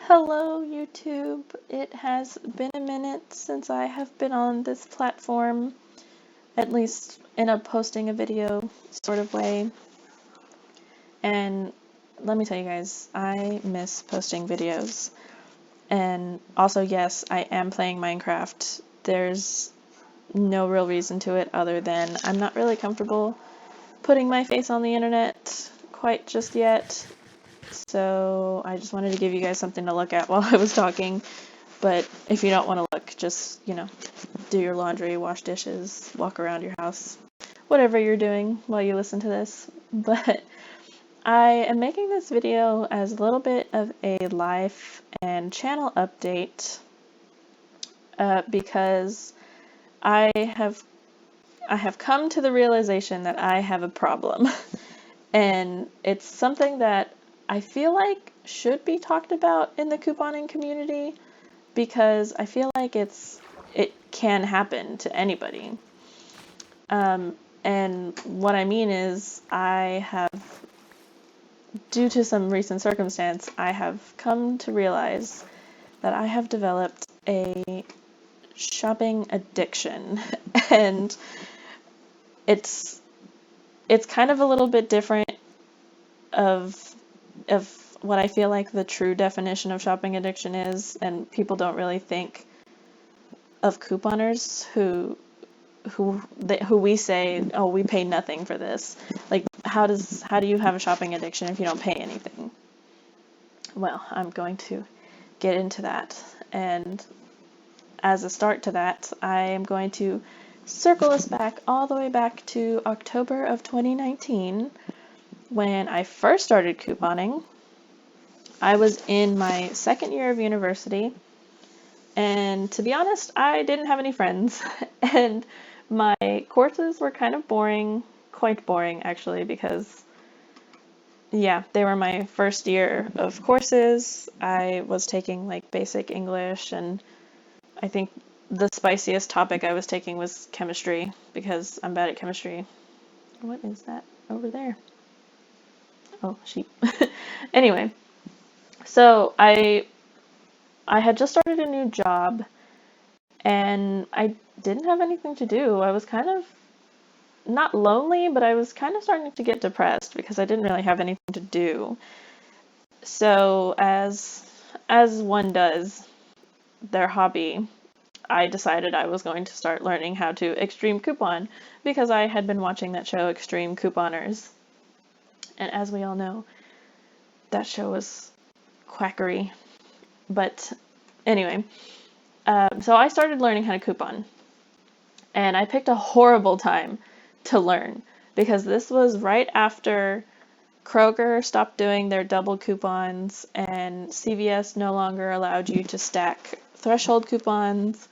Hello, YouTube. It has been a minute since I have been on this platform, at least in a posting a video sort of way. And let me tell you guys, I miss posting videos. And also, yes, I am playing Minecraft. There's no real reason to it other than I'm not really comfortable putting my face on the internet quite just yet. So I just wanted to give you guys something to look at while I was talking. But if you don't want to look, just, do your laundry, wash dishes, walk around your house, whatever you're doing while you listen to this. But I am making this video as a little bit of a life and channel update because I have come to the realization that I have a problem. And it's something that I feel like should be talked about in the couponing community, because I feel like it can happen to anybody. And what I mean is due to some recent circumstance, I have come to realize that I have developed a shopping addiction. And it's kind of a little bit different of what I feel like the true definition of shopping addiction is, and people don't really think of couponers who we say, oh, we pay nothing for this. Like, how do you have a shopping addiction if you don't pay anything? Well, I'm going to get into that, and as a start to that, I am going to circle us back all the way back to October of 2019 when I first started couponing. I was in my second year of university, and to be honest, I didn't have any friends, and my courses were kind of boring, quite boring actually, because yeah, they were my first year of courses. I was taking like basic English, and I think the spiciest topic I was taking was chemistry, because I'm bad at chemistry. What is that over there? Oh, sheep. Anyway, so I had just started a new job, and I didn't have anything to do. I was kind of not lonely, but I was kind of starting to get depressed because I didn't really have anything to do. So as one does their hobby, I decided I was going to start learning how to extreme coupon, because I had been watching that show Extreme Couponers. And as we all know, that show was quackery. But anyway, so I started learning how to coupon. And I picked a horrible time to learn, because this was right after Kroger stopped doing their double coupons, and CVS no longer allowed you to stack threshold coupons,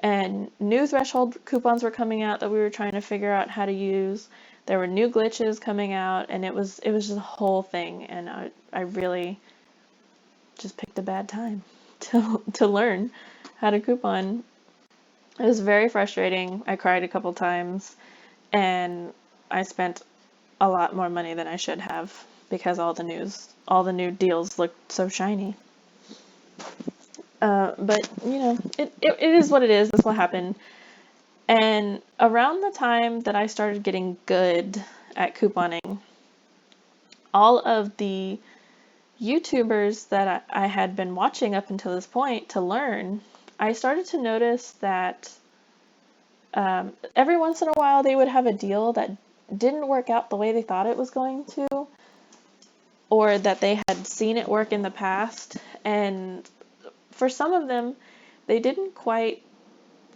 and new threshold coupons were coming out that we were trying to figure out how to use. There were new glitches coming out, and it was just a whole thing, and I really just picked a bad time to learn how to coupon. It was very frustrating. I cried a couple times, and I spent a lot more money than I should have, because all the new deals looked so shiny. But it is what it is. That's what happened. And around the time that I started getting good at couponing, all of the YouTubers that I had been watching up until this point to learn, I started to notice that every once in a while they would have a deal that didn't work out the way they thought it was going to, or that they had seen it work in the past. And for some of them, they didn't quite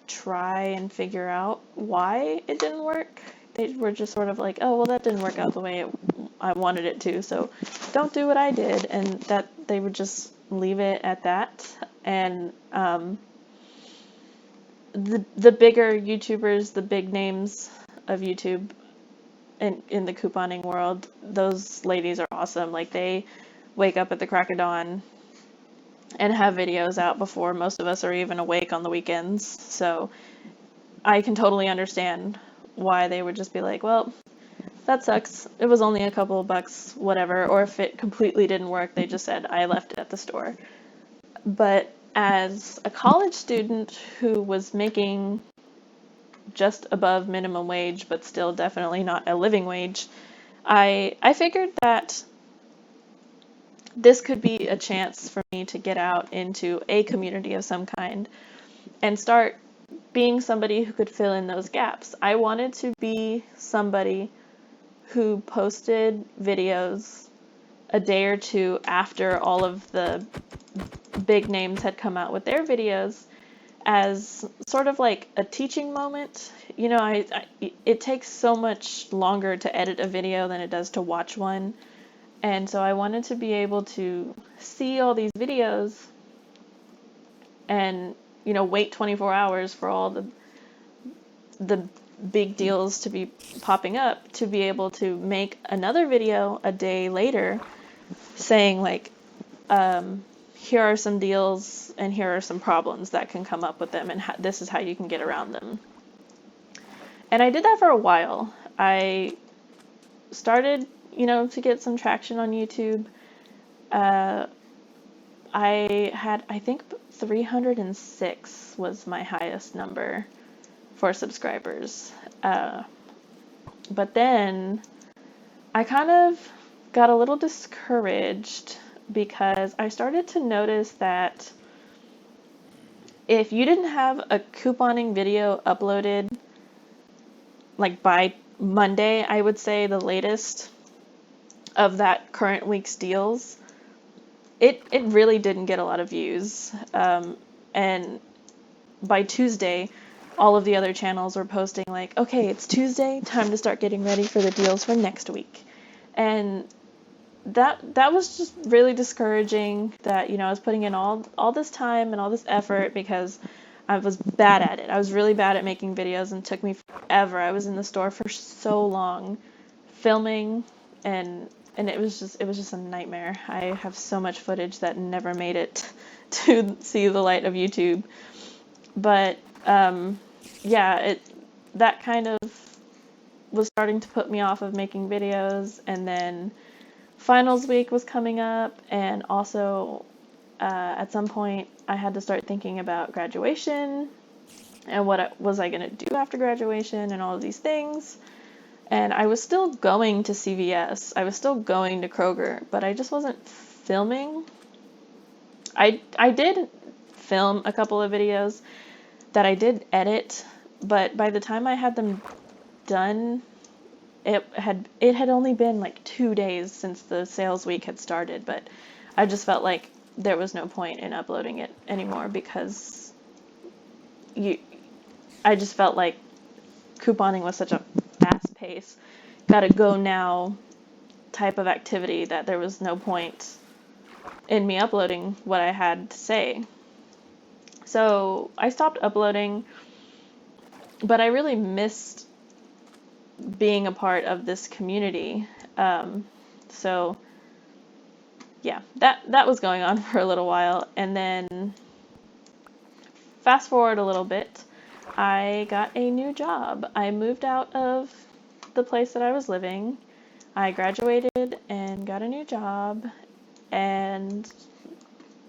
try and figure out why it didn't work. They were just sort of like, oh, well, that didn't work out the way I wanted it to, so don't do what I did. And that they would just leave it at that. And the bigger YouTubers, the big names of YouTube in the couponing world, those ladies are awesome. Like, they wake up at the crack of dawn and have videos out before most of us are even awake on the weekends. So I can totally understand why they would just be like, well, that sucks. It was only a couple of bucks, whatever. Or if it completely didn't work, they just said, I left it at the store. But as a college student who was making just above minimum wage, but still definitely not a living wage, I figured that this could be a chance for me to get out into a community of some kind and start being somebody who could fill in those gaps. I wanted to be somebody who posted videos a day or two after all of the big names had come out with their videos as sort of like a teaching moment. You know, it takes so much longer to edit a video than it does to watch one. And so I wanted to be able to see all these videos and, you know, wait 24 hours for all the big deals to be popping up to be able to make another video a day later saying like, here are some deals and here are some problems that can come up with them and this is how you can get around them. And I did that for a while. I started, you know, to get some traction on YouTube. I had, I think 306 was my highest number for subscribers. But then I kind of got a little discouraged because I started to notice that if you didn't have a couponing video uploaded like by Monday, I would say the latest of that current week's deals, it really didn't get a lot of views. And by Tuesday, all of the other channels were posting like, okay, it's Tuesday, time to start getting ready for the deals for next week. And that was just really discouraging that, you know, I was putting in all this time and all this effort because I was bad at it. I was really bad at making videos and it took me forever. I was in the store for so long filming and it was just a nightmare. I have so much footage that never made it to see the light of YouTube. But yeah, that kind of was starting to put me off of making videos, and then finals week was coming up, and also at some point I had to start thinking about graduation and what was I going to do after graduation and all of these things. And I was still going to CVS, I was still going to Kroger, but I just wasn't filming. I did film a couple of videos that I did edit, but by the time I had them done, it had only been like 2 days since the sales week had started, but I just felt like there was no point in uploading it anymore because I just felt like couponing was such a fast pace, gotta go now type of activity that there was no point in me uploading what I had to say. So I stopped uploading, but I really missed being a part of this community. So yeah, that was going on for a little while. And then fast forward a little bit, I got a new job. I moved out of the place that I was living. I graduated and got a new job. And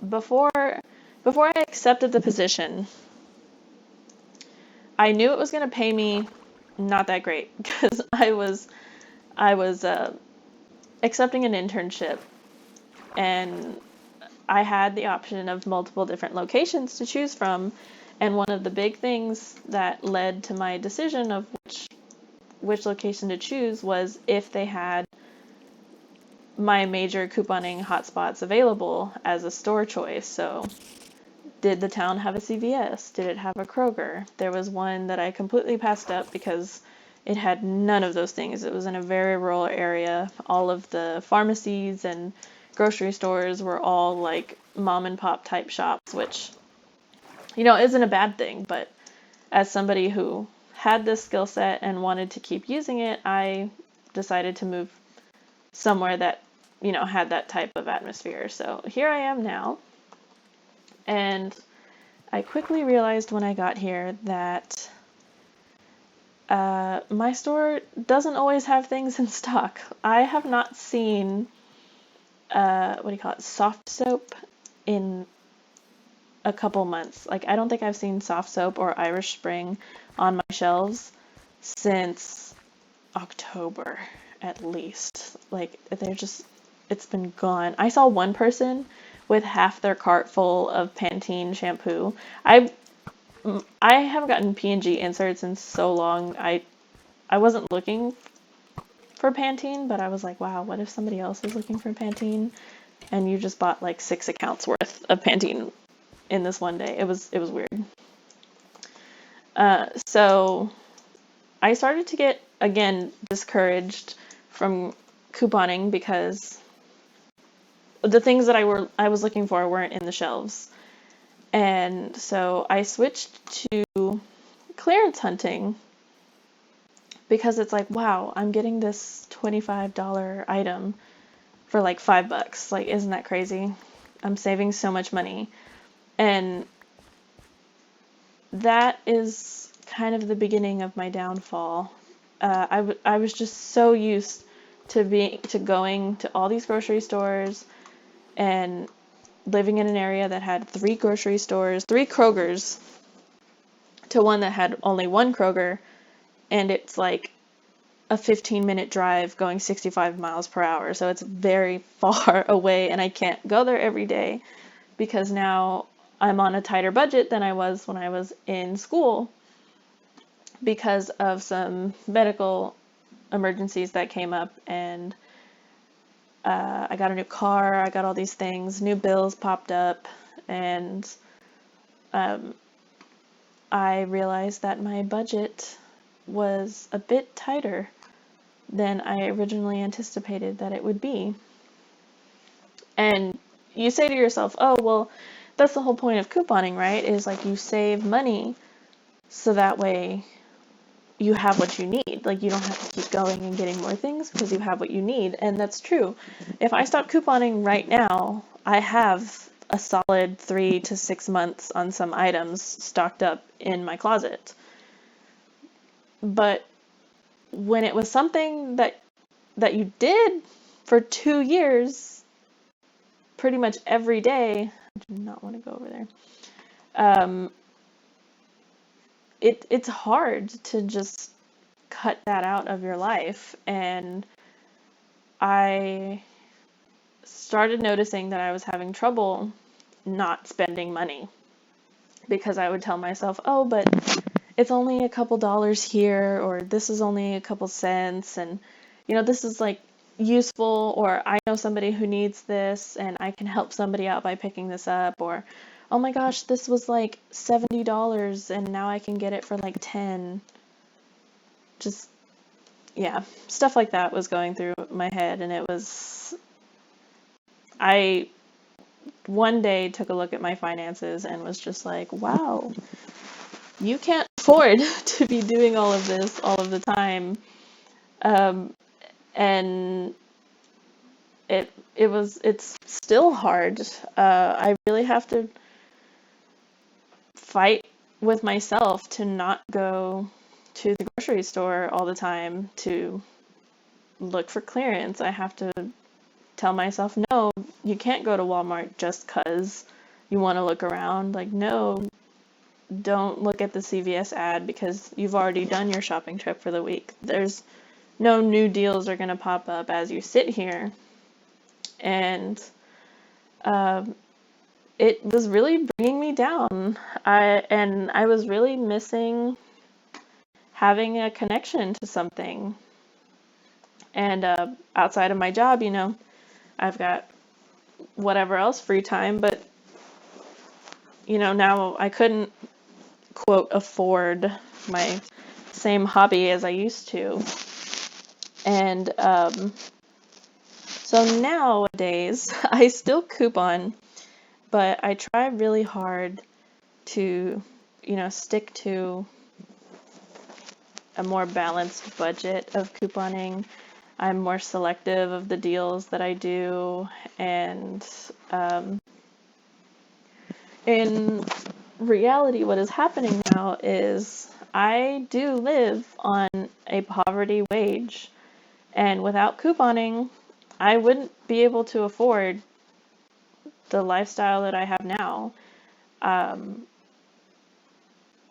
before I accepted the position, I knew it was going to pay me not that great because I was accepting an internship, and I had the option of multiple different locations to choose from. And one of the big things that led to my decision of which location to choose was if they had my major couponing hotspots available as a store choice. So did the town have a CVS? Did it have a Kroger? There was one that I completely passed up because it had none of those things. It was in a very rural area. All of the pharmacies and grocery stores were all like mom and pop type shops, which, you know, isn't a bad thing. But as somebody who had this skill set and wanted to keep using it, I decided to move somewhere that, you know, had that type of atmosphere. So here I am now. And I quickly realized when I got here that my store doesn't always have things in stock. I have not seen, soft soap in a couple months. Like, I don't think I've seen soft soap or Irish Spring on my shelves since October at least. Like, it's been gone. I saw one person with half their cart full of Pantene shampoo. I haven't gotten P&G inserts in so long. I wasn't looking for Pantene, but I was like, wow, what if somebody else is looking for Pantene and you just bought like 6 accounts worth of Pantene in this one day? It was weird. So I started to get, again, discouraged from couponing because the things that I was looking for weren't in the shelves. And so I switched to clearance hunting because it's like, wow, I'm getting this $25 item for like $5. Like, isn't that crazy? I'm saving so much money. And that is kind of the beginning of my downfall. I was just so used to going to all these grocery stores and living in an area that had 3 grocery stores, 3 Krogers, to one that had only 1 Kroger, and it's like a 15-minute drive going 65 miles per hour. So it's very far away, and I can't go there every day because now I'm on a tighter budget than I was when I was in school because of some medical emergencies that came up, and I got a new car, I got all these things, new bills popped up, and I realized that my budget was a bit tighter than I originally anticipated that it would be. And you say to yourself, oh, well, that's the whole point of couponing, right? Is like you save money so that way you have what you need. Like, you don't have to keep going and getting more things because you have what you need. And that's true. If I stop couponing right now, I have a solid 3 to 6 months on some items stocked up in my closet. But when it was something that you did for 2 years, pretty much every day, I do not want to go over there. It's hard to just cut that out of your life. And I started noticing that I was having trouble not spending money because I would tell myself, oh, but it's only a couple dollars here, or this is only a couple cents, and this is like useful, or I know somebody who needs this and I can help somebody out by picking this up, or oh my gosh, this was like $70 and now I can get it for like 10. Just, yeah, stuff like that was going through my head, and I one day took a look at my finances and was just like, wow, you can't afford to be doing all of this all of the time. And it's still hard. I really have to fight with myself to not go to the grocery store all the time to look for clearance. I have to tell myself, no, you can't go to Walmart just because you want to look around. Like, no, don't look at the CVS ad because you've already done your shopping trip for the week. There's no new deals are going to pop up as you sit here. And it was really bringing me down. I was really missing having a connection to something. And outside of my job, I've got whatever else free time, but now I couldn't, quote, afford my same hobby as I used to. And so nowadays I still coupon, but I try really hard to stick to a more balanced budget of couponing. I'm more selective of the deals that I do, and in reality, what is happening now is I do live on a poverty wage, and without couponing, I wouldn't be able to afford the lifestyle that I have now. Um,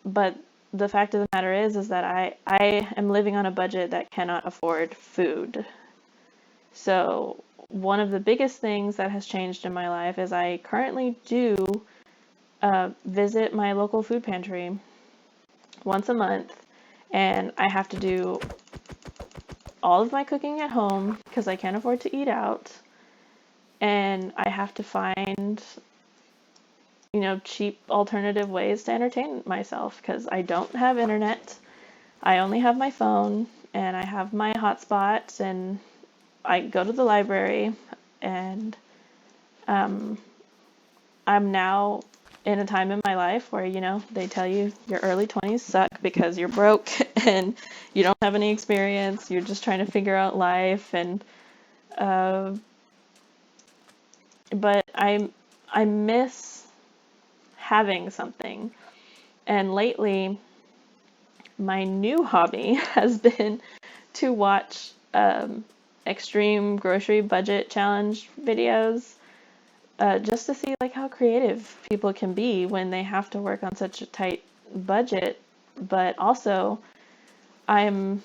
but the fact of the matter is that I am living on a budget that cannot afford food. So one of the biggest things that has changed in my life is I currently do visit my local food pantry once a month, and I have to do all of my cooking at home because I can't afford to eat out, and I have to find, cheap alternative ways to entertain myself because I don't have internet. I only have my phone, and I have my hotspot, and I go to the library, and um, I'm now in a time in my life where, they tell you your early 20s suck because you're broke and you don't have any experience. You're just trying to figure out life. And, but I miss having something. And lately, my new hobby has been to watch extreme grocery budget challenge videos, just to see like how creative people can be when they have to work on such a tight budget. But also, I'm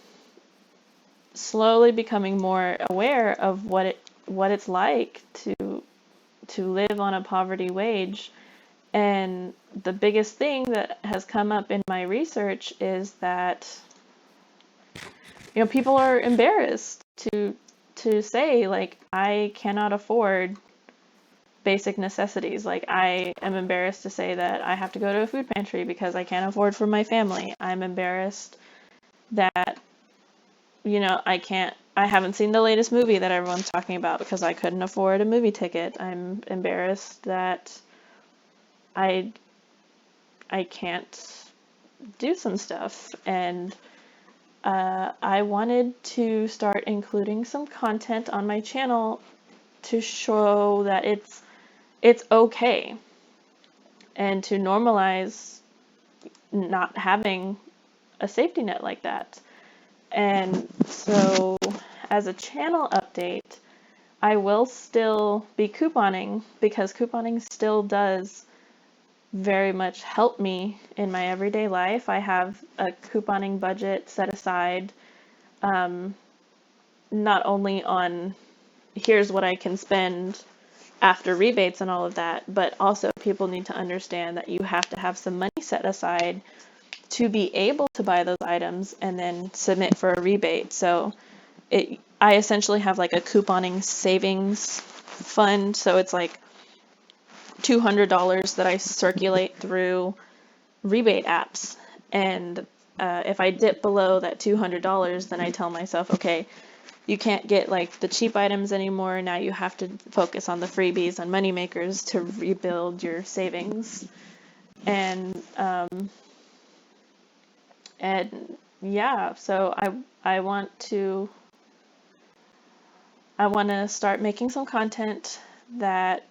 slowly becoming more aware of what it's like to live on a poverty wage. And the biggest thing that has come up in my research is that people are embarrassed to say like I cannot afford basic necessities. Like I am embarrassed to say that I have to go to a food pantry because I can't afford for my family. I'm embarrassed that I haven't seen the latest movie that everyone's talking about because I couldn't afford a movie ticket. I'm embarrassed that I I can't do some stuff, and I wanted to start including some content on my channel to show that it's okay, and to normalize not having a safety net like that. And so, as a channel update, I will still be couponing because couponing still does very much help me in my everyday life. I have a couponing budget set aside, not only on here's what I can spend after rebates and all of that, but also people need to understand that you have to have some money set aside to be able to buy those items and then submit for a rebate. So I essentially have like a couponing savings fund. So it's like $200 that I circulate through rebate apps. And if I dip below that $200, then I tell myself, okay, you can't get like the cheap items anymore. Now you have to focus on the freebies and money makers to rebuild your savings. And yeah, so I want to start making some content that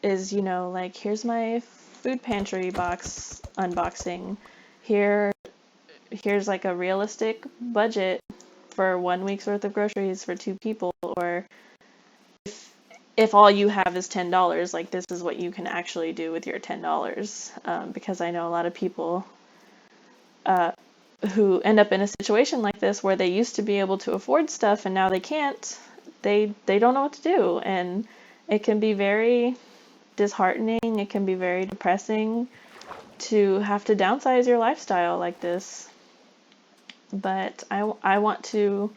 is, like here's my food pantry box unboxing. Here's like a realistic budget for 1 week's worth of groceries for 2 people, or if all you have is $10, like this is what you can actually do with your $10. Because I know a lot of people who end up in a situation like this where they used to be able to afford stuff and now they can't. They don't know what to do, and it can be very disheartening. It can be very depressing to have to downsize your lifestyle like this. But I want to,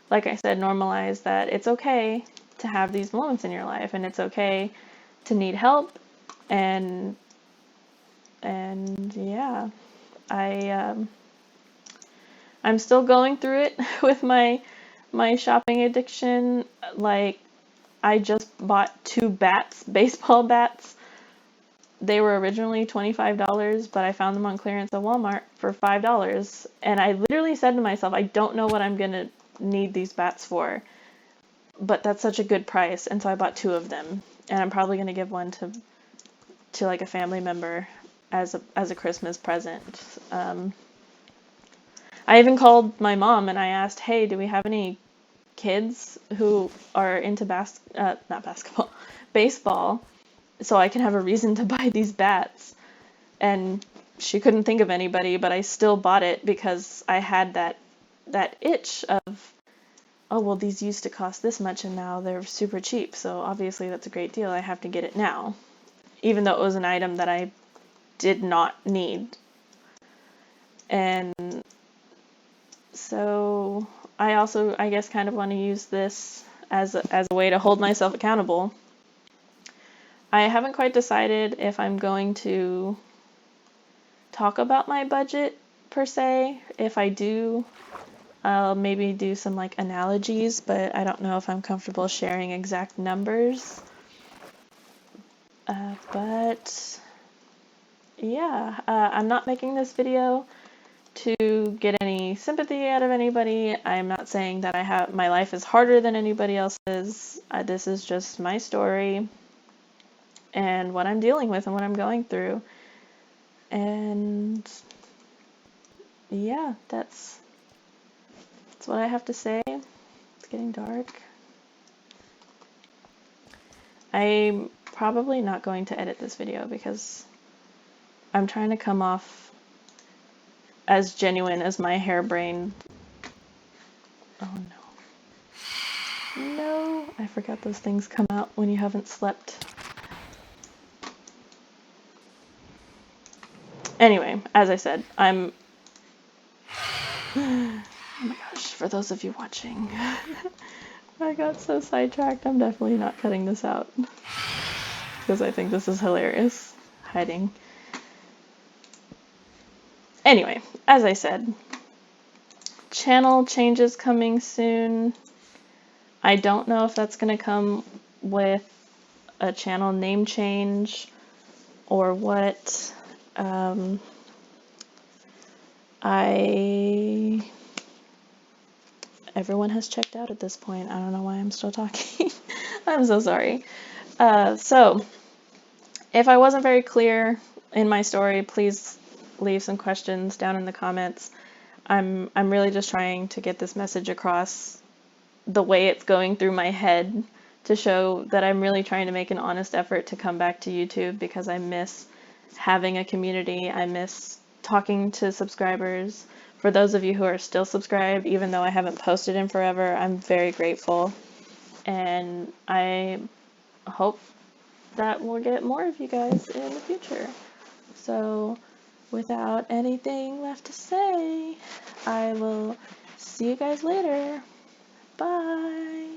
like I said, normalize that it's okay to have these moments in your life, and it's okay to need help. And yeah, I'm still going through it with my shopping addiction. Like I just bought 2 baseball bats. They were originally $25, but I found them on clearance at Walmart for $5. And I literally said to myself, I don't know what I'm going to need these bats for, but that's such a good price. And so I bought 2 of them, and I'm probably going to give one to like a family member as a Christmas present. I even called my mom and I asked, hey, do we have any kids who are into not basketball, baseball? so I can have a reason to buy these bats. And she couldn't think of anybody, but I still bought it because I had that itch of, oh, well, these used to cost this much and now they're super cheap, so obviously that's a great deal. I have to get it now, even though it was an item that I did not need. And so I also, I guess, kind of want to use this as a way to hold myself accountable. I haven't quite decided if I'm going to talk about my budget per se. If I do, I'll maybe do some like analogies, but I don't know if I'm comfortable sharing exact numbers. But yeah, I'm not making this video to get any sympathy out of anybody. I'm not saying that my life is harder than anybody else's. This is just my story and what I'm dealing with and what I'm going through. And yeah, that's what I have to say. It's getting dark. I'm probably not going to edit this video because I'm trying to come off as genuine as my harebrained. Oh no. No, I forgot those things come out when you haven't slept. Anyway, as I said, I'm... Oh my gosh, for those of you watching, I got so sidetracked. I'm definitely not cutting this out because I think this is hilarious. Hiding. Anyway, as I said, channel changes coming soon. I don't know if that's going to come with a channel name change or what. Everyone has checked out at this point. I don't know why I'm still talking. I'm so sorry. So if I wasn't very clear in my story, please leave some questions down in the comments. I'm really just trying to get this message across the way it's going through my head to show that I'm really trying to make an honest effort to come back to YouTube because I miss having a community. I miss talking to subscribers. For those of you who are still subscribed, even though I haven't posted in forever, I'm very grateful. And I hope that we'll get more of you guys in the future. So without anything left to say, I will see you guys later. Bye.